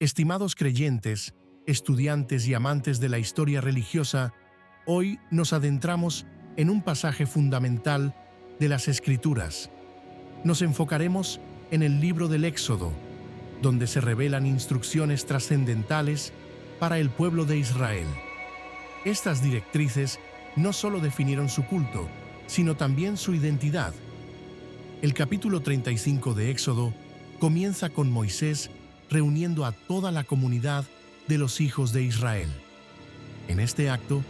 Estimados creyentes, estudiantes y amantes de la historia religiosa, hoy nos adentramos en un pasaje fundamental de las Escrituras. Nos enfocaremos en el libro del Éxodo, donde se revelan instrucciones trascendentales para el pueblo de Israel. Estas directrices no solo definieron su culto, sino también su identidad. El capítulo 35 de Éxodo comienza con Moisés reuniendo a toda la comunidad de los hijos de Israel. En este acto,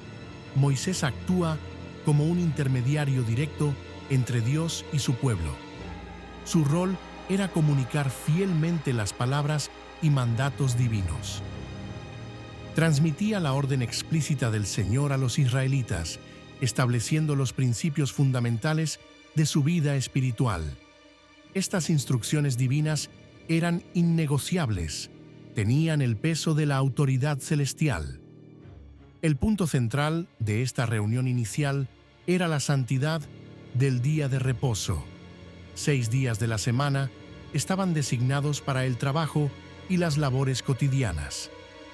Moisés actúa como un intermediario directo entre Dios y su pueblo. Su rol era comunicar fielmente las palabras y mandatos divinos. Transmitía la orden explícita del Señor a los israelitas, estableciendo los principios fundamentales de su vida espiritual. Estas instrucciones divinas eran innegociables, tenían el peso de la autoridad celestial. El punto central de esta reunión inicial era la santidad del día de reposo. 6 días de la semana estaban designados para el trabajo y las labores cotidianas.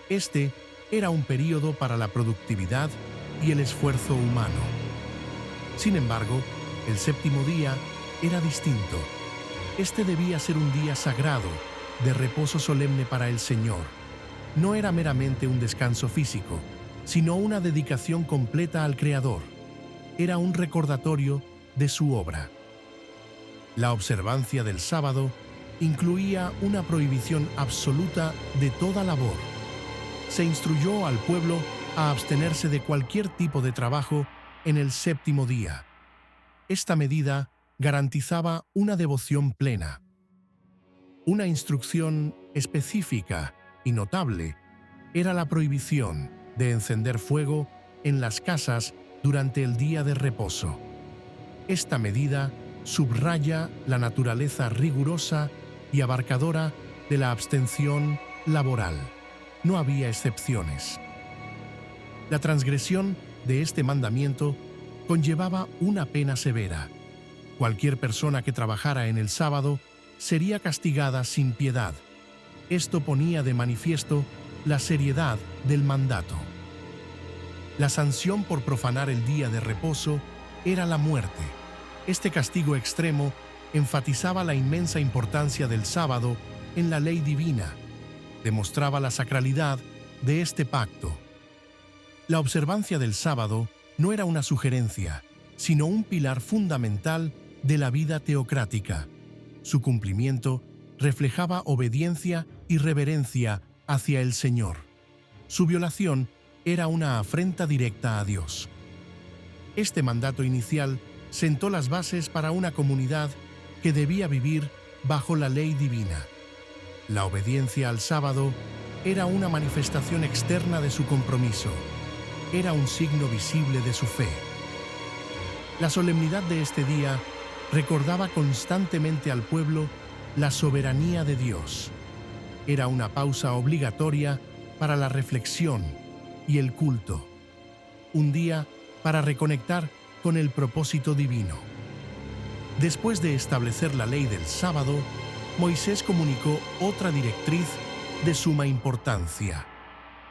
Este era un período para la productividad y el esfuerzo humano. Sin embargo, el séptimo día era distinto. Este debía ser un día sagrado, de reposo solemne para el Señor. No era meramente un descanso físico, sino una dedicación completa al Creador. Era un recordatorio de su obra. La observancia del sábado incluía una prohibición absoluta de toda labor. Se instruyó al pueblo a abstenerse de cualquier tipo de trabajo en el séptimo día. Esta medida garantizaba una devoción plena. Una instrucción específica y notable era la prohibición de encender fuego en las casas durante el día de reposo. Esta medida subraya la naturaleza rigurosa y abarcadora de la abstención laboral. No había excepciones. La transgresión de este mandamiento conllevaba una pena severa. Cualquier persona que trabajara en el sábado sería castigada sin piedad. Esto ponía de manifiesto la seriedad del mandato. La sanción por profanar el día de reposo era la muerte. Este castigo extremo enfatizaba la inmensa importancia del sábado en la ley divina. Demostraba la sacralidad de este pacto. La observancia del sábado no era una sugerencia, sino un pilar fundamental de la vida teocrática. Su cumplimiento reflejaba obediencia y reverencia hacia el Señor. Su violación era una afrenta directa a Dios. Este mandato inicial sentó las bases para una comunidad que debía vivir bajo la ley divina. La obediencia al sábado era una manifestación externa de su compromiso. Era un signo visible de su fe. La solemnidad de este día recordaba constantemente al pueblo la soberanía de Dios. Era una pausa obligatoria para la reflexión y el culto. Un día para reconectar con el propósito divino. Después de establecer la ley del sábado, Moisés comunicó otra directriz de suma importancia.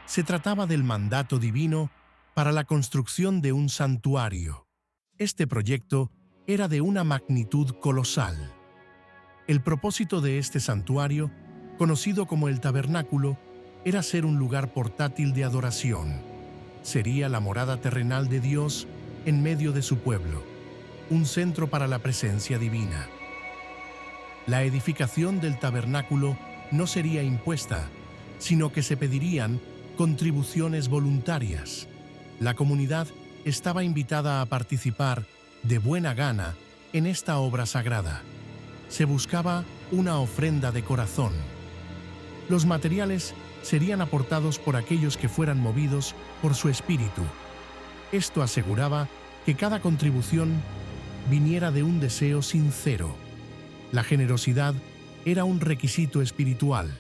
Se trataba del mandato divino para la construcción de un santuario. Este proyecto era de una magnitud colosal. El propósito de este santuario, conocido como el tabernáculo, era ser un lugar portátil de adoración. Sería la morada terrenal de Dios en medio de su pueblo, un centro para la presencia divina. La edificación del tabernáculo no sería impuesta, sino que se pedirían contribuciones voluntarias. La comunidad estaba invitada a participar de buena gana en esta obra sagrada. Se buscaba una ofrenda de corazón. Los materiales serían aportados por aquellos que fueran movidos por su espíritu. Esto aseguraba que cada contribución viniera de un deseo sincero. La generosidad era un requisito espiritual.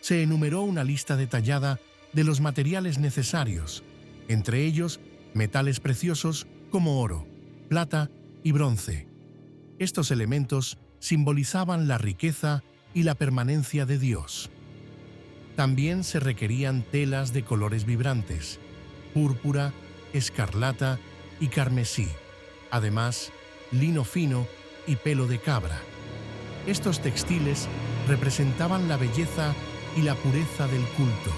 Se enumeró una lista detallada de los materiales necesarios, entre ellos metales preciosos como oro, plata y bronce. Estos elementos simbolizaban la riqueza y la permanencia de Dios. También se requerían telas de colores vibrantes, púrpura, escarlata y carmesí. Además, lino fino y pelo de cabra. Estos textiles representaban la belleza y la pureza del culto.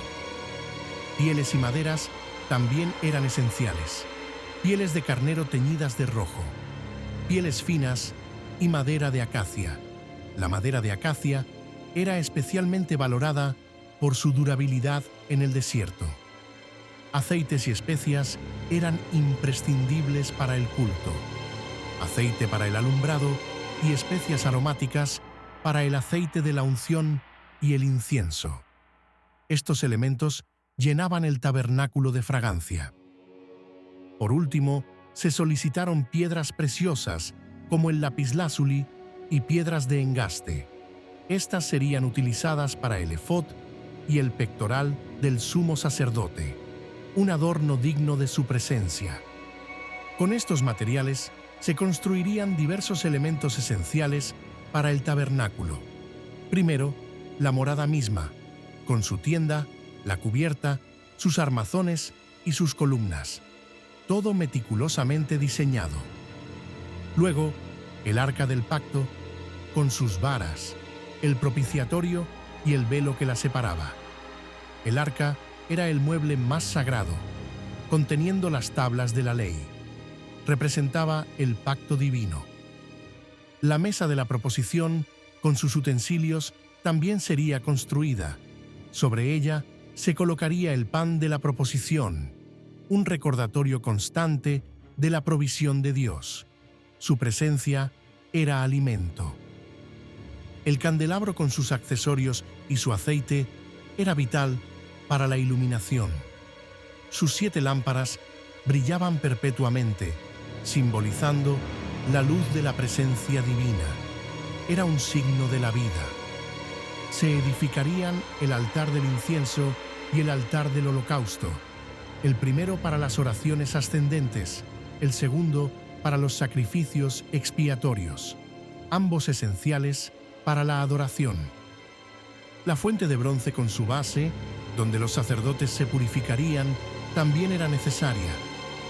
Pieles y maderas también eran esenciales. Pieles de carnero teñidas de rojo, pieles finas y madera de acacia. La madera de acacia era especialmente valorada por su durabilidad en el desierto. Aceites y especias eran imprescindibles para el culto. Aceite para el alumbrado y especias aromáticas para el aceite de la unción y el incienso. Estos elementos llenaban el tabernáculo de fragancia. Por último, se solicitaron piedras preciosas como el lapislázuli y piedras de engaste. Estas serían utilizadas para el efod y el pectoral del sumo sacerdote, un adorno digno de su presencia. Con estos materiales se construirían diversos elementos esenciales para el tabernáculo. Primero, la morada misma, con su tienda, la cubierta, sus armazones y sus columnas, todo meticulosamente diseñado. Luego, el arca del pacto, con sus varas, el propiciatorio y el velo que la separaba. El arca era el mueble más sagrado, conteniendo las tablas de la ley. Representaba el pacto divino. La mesa de la proposición, con sus utensilios, también sería construida. Sobre ella se colocaría el pan de la proposición, un recordatorio constante de la provisión de Dios. Su presencia era alimento. El candelabro con sus accesorios y su aceite era vital para la iluminación. Sus 7 lámparas brillaban perpetuamente, simbolizando la luz de la presencia divina. Era un signo de la vida. Se edificarían el altar del incienso y el altar del holocausto, el primero para las oraciones ascendentes, el segundo para los sacrificios expiatorios, ambos esenciales para la adoración. La fuente de bronce con su base, donde los sacerdotes se purificarían, también era necesaria.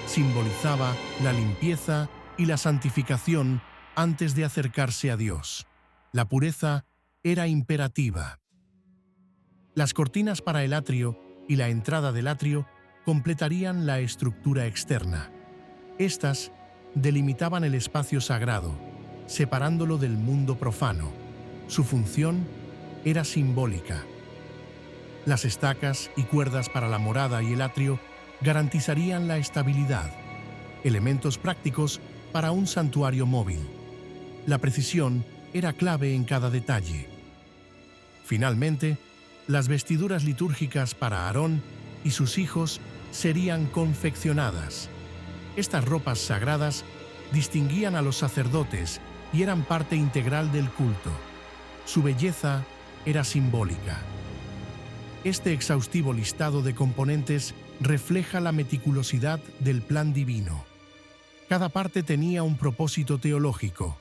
Simbolizaba la limpieza y la santificación antes de acercarse a Dios. La pureza era imperativa. Las cortinas para el atrio y la entrada del atrio completarían la estructura externa. Estas delimitaban el espacio sagrado, separándolo del mundo profano. Su función era simbólica. Las estacas y cuerdas para la morada y el atrio garantizarían la estabilidad, elementos prácticos para un santuario móvil. La precisión era clave en cada detalle. Finalmente, las vestiduras litúrgicas para Aarón y sus hijos serían confeccionadas. Estas ropas sagradas distinguían a los sacerdotes y eran parte integral del culto. Su belleza era simbólica. Este exhaustivo listado de componentes refleja la meticulosidad del plan divino. Cada parte tenía un propósito teológico.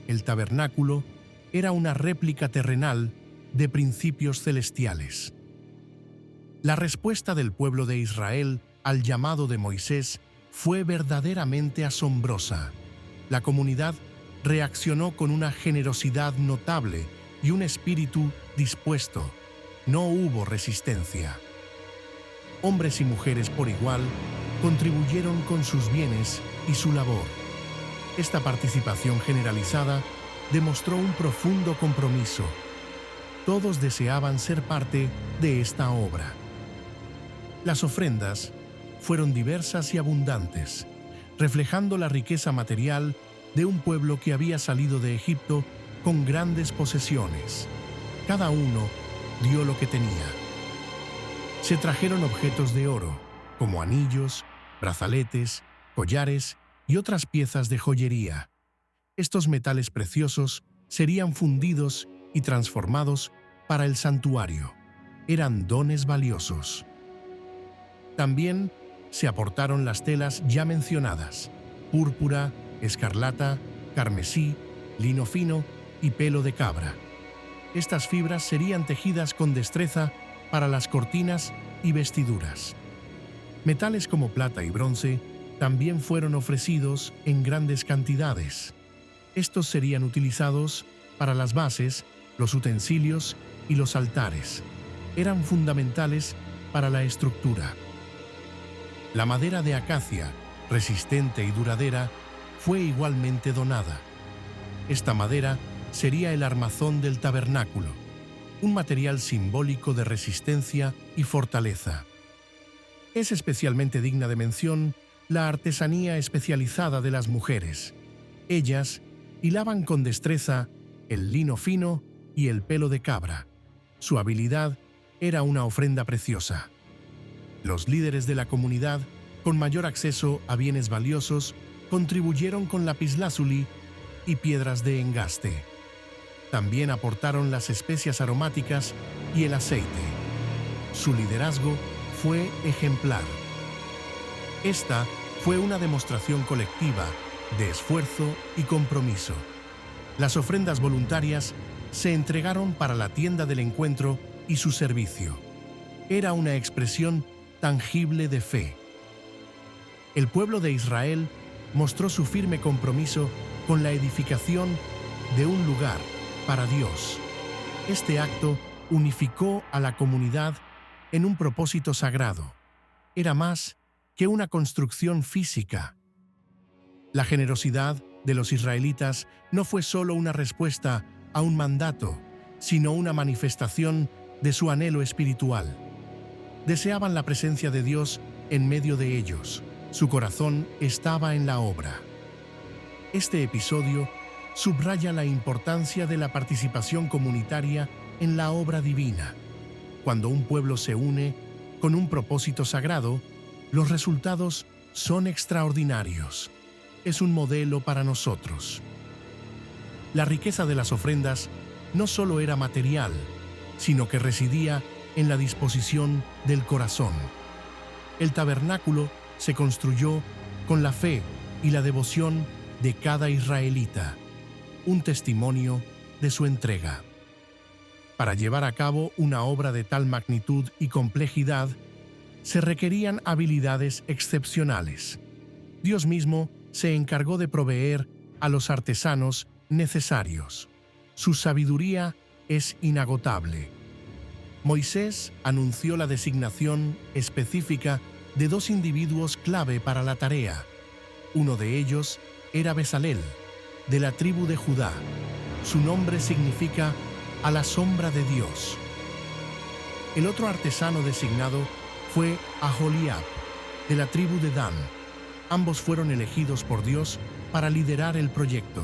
El tabernáculo era una réplica terrenal de principios celestiales. La respuesta del pueblo de Israel al llamado de Moisés fue verdaderamente asombrosa. La comunidad reaccionó con una generosidad notable y un espíritu dispuesto. No hubo resistencia. Hombres y mujeres por igual contribuyeron con sus bienes y su labor. Esta participación generalizada demostró un profundo compromiso. Todos deseaban ser parte de esta obra. Las ofrendas fueron diversas y abundantes, reflejando la riqueza material de un pueblo que había salido de Egipto con grandes posesiones. Cada uno dio lo que tenía. Se trajeron objetos de oro, como anillos, brazaletes, collares y otras piezas de joyería. Estos metales preciosos serían fundidos y transformados para el santuario. Eran dones valiosos. También se aportaron las telas ya mencionadas: púrpura, escarlata, carmesí, lino fino y pelo de cabra. Estas fibras serían tejidas con destreza para las cortinas y vestiduras. Metales como plata y bronce también fueron ofrecidos en grandes cantidades. Estos serían utilizados para las bases, los utensilios y los altares. Eran fundamentales para la estructura. La madera de acacia, resistente y duradera, fue igualmente donada. Esta madera sería el armazón del tabernáculo, un material simbólico de resistencia y fortaleza. Es especialmente digna de mención la artesanía especializada de las mujeres. Ellas hilaban con destreza el lino fino y el pelo de cabra. Su habilidad era una ofrenda preciosa. Los líderes de la comunidad, con mayor acceso a bienes valiosos, contribuyeron con lapislázuli y piedras de engaste. También aportaron las especias aromáticas y el aceite. Su liderazgo fue ejemplar. Esta fue una demostración colectiva de esfuerzo y compromiso. Las ofrendas voluntarias se entregaron para la tienda del encuentro y su servicio. Era una expresión tangible de fe. El pueblo de Israel mostró su firme compromiso con la edificación de un lugar para Dios. Este acto unificó a la comunidad en un propósito sagrado. Era más que una construcción física. La generosidad de los israelitas no fue solo una respuesta a un mandato, sino una manifestación de su anhelo espiritual. Deseaban la presencia de Dios en medio de ellos. Su corazón estaba en la obra. Este episodio subraya la importancia de la participación comunitaria en la obra divina. Cuando un pueblo se une con un propósito sagrado, los resultados son extraordinarios. Es un modelo para nosotros. La riqueza de las ofrendas no solo era material, sino que residía en la disposición del corazón. El tabernáculo se construyó con la fe y la devoción de cada israelita, un testimonio de su entrega. Para llevar a cabo una obra de tal magnitud y complejidad, se requerían habilidades excepcionales. Dios mismo se encargó de proveer a los artesanos necesarios. Su sabiduría es inagotable. Moisés anunció la designación específica de 2 individuos clave para la tarea. Uno de ellos era Bezalel, de la tribu de Judá. Su nombre significa «a la sombra de Dios». El otro artesano designado fue Aholiab, de la tribu de Dan. Ambos fueron elegidos por Dios para liderar el proyecto.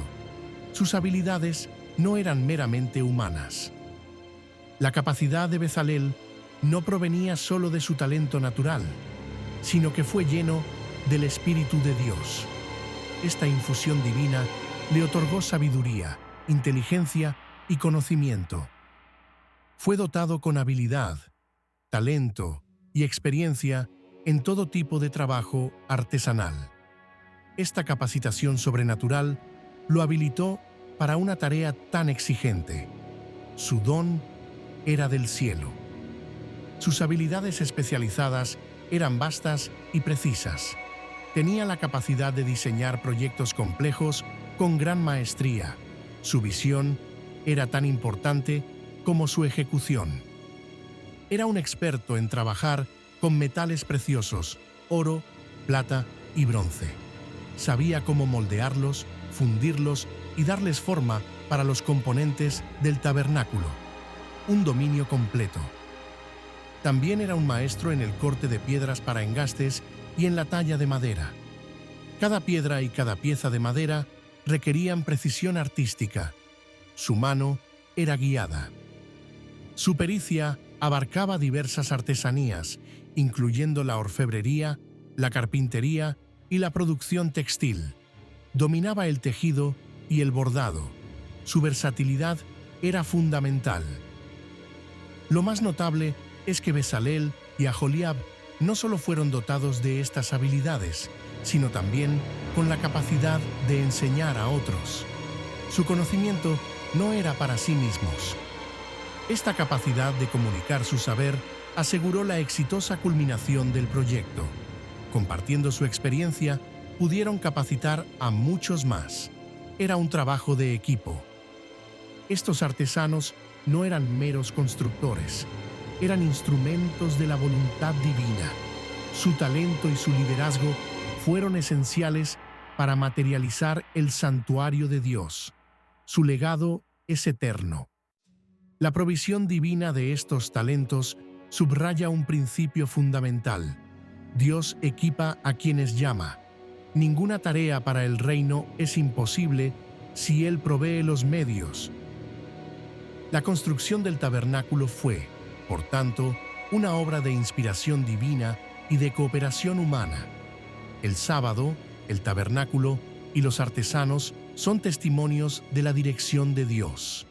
Sus habilidades no eran meramente humanas. La capacidad de Bezalel no provenía solo de su talento natural, sino que fue lleno del Espíritu de Dios. Esta infusión divina le otorgó sabiduría, inteligencia y conocimiento. Fue dotado con habilidad, talento y experiencia en todo tipo de trabajo artesanal. Esta capacitación sobrenatural lo habilitó para una tarea tan exigente. Su don era del cielo. Sus habilidades especializadas eran vastas y precisas. Tenía la capacidad de diseñar proyectos complejos con gran maestría. Su visión era tan importante como su ejecución. Era un experto en trabajar con metales preciosos, oro, plata y bronce. Sabía cómo moldearlos, fundirlos y darles forma para los componentes del tabernáculo. Un dominio completo. También era un maestro en el corte de piedras para engastes y en la talla de madera. Cada piedra y cada pieza de madera requerían precisión artística. Su mano era guiada. Su pericia abarcaba diversas artesanías, incluyendo la orfebrería, la carpintería y la producción textil. Dominaba el tejido y el bordado. Su versatilidad era fundamental. Lo más notable es que Bezalel y Aholiab no solo fueron dotados de estas habilidades, sino también con la capacidad de enseñar a otros. Su conocimiento no era para sí mismos. Esta capacidad de comunicar su saber aseguró la exitosa culminación del proyecto. Compartiendo su experiencia, pudieron capacitar a muchos más. Era un trabajo de equipo. Estos artesanos no eran meros constructores, eran instrumentos de la voluntad divina. Su talento y su liderazgo fueron esenciales para materializar el santuario de Dios. Su legado es eterno. La provisión divina de estos talentos subraya un principio fundamental. Dios equipa a quienes llama. Ninguna tarea para el reino es imposible si Él provee los medios. La construcción del tabernáculo fue, por tanto, una obra de inspiración divina y de cooperación humana. El sábado, el tabernáculo y los artesanos son testimonios de la dirección de Dios.